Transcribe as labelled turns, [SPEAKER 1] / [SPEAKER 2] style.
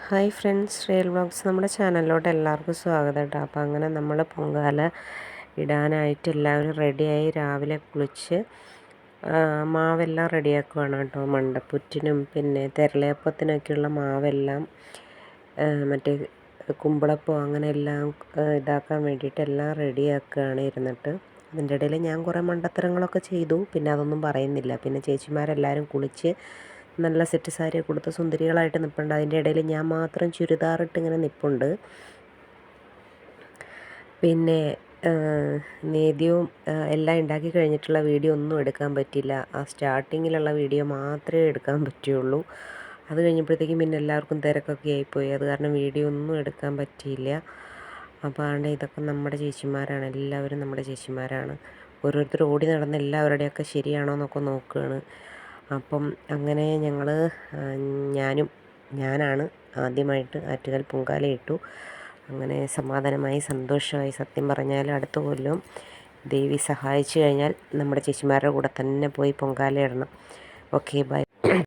[SPEAKER 1] Hi friends, real vlogs നമ്മുടെ ചാനലിലോട്ട് എല്ലാവർക്കും സ്വാഗതം കേട്ടോ. അപ്പോൾ അങ്ങനെ നമ്മൾ പൊങ്കാല ഇടാനായിട്ട് എല്ലാവരും റെഡിയായി രാവിലെ കുളിച്ച് മാവെല്ലാം റെഡിയാക്കുവാണ് കേട്ടോ. മണ്ടപ്പുറ്റിനും പിന്നെ തെരളിയപ്പത്തിനൊക്കെയുള്ള മാവെല്ലാം മറ്റേ കുമ്പളപ്പം അങ്ങനെ എല്ലാം ഇതാക്കാൻ വേണ്ടിയിട്ട് എല്ലാം റെഡിയാക്കുകയാണ് ഇരുന്നിട്ട്. അതിൻ്റെ ഇടയിൽ ഞാൻ കുറേ മണ്ടത്തരങ്ങളൊക്കെ ചെയ്തു, പിന്നെ അതൊന്നും പറയുന്നില്ല. പിന്നെ ചേച്ചിമാരെല്ലാവരും കുളിച്ച് നല്ല സെറ്റ് സാരിയൊക്കെ കൊടുത്ത് സുന്ദരികളായിട്ട് നിൽപ്പുണ്ട്. അതിൻ്റെ ഇടയിൽ ഞാൻ മാത്രം ചുരിദാറിട്ട് ഇങ്ങനെ നിൽപ്പുണ്ട്. പിന്നെ നേദ്യവും എല്ലാം ഉണ്ടാക്കി കഴിഞ്ഞിട്ടുള്ള വീഡിയോ ഒന്നും എടുക്കാൻ പറ്റില്ല. ആ സ്റ്റാർട്ടിങ്ങിലുള്ള വീഡിയോ മാത്രമേ എടുക്കാൻ പറ്റുള്ളൂ. അത് കഴിഞ്ഞപ്പോഴത്തേക്കും പിന്നെ എല്ലാവർക്കും തിരക്കൊക്കെ ആയിപ്പോയി. അത് കാരണം വീഡിയോ ഒന്നും എടുക്കാൻ പറ്റിയില്ല. അപ്പോൾ ആണ്ട് ഇതൊക്കെ നമ്മുടെ ചേച്ചിമാരാണ്, എല്ലാവരും നമ്മുടെ ചേച്ചിമാരാണ്. ഓരോരുത്തർ ഓടി നടന്ന് എല്ലാവരുടെയൊക്കെ ശരിയാണോ എന്നൊക്കെ നോക്കുകയാണ്. അപ്പം അങ്ങനെ ഞാനാണ് ആദ്യമായിട്ട് ആറ്റുകാൽ പൊങ്കാലയിട്ടു. അങ്ങനെ സമാധാനമായി സന്തോഷമായി. സത്യം പറഞ്ഞാൽ അടുത്ത കൊല്ലം ദേവി സഹായിച്ചു കഴിഞ്ഞാൽ നമ്മുടെ ചേച്ചിമാരുടെ കൂടെ തന്നെ പോയി പൊങ്കാല ഇടണം. Okay, by.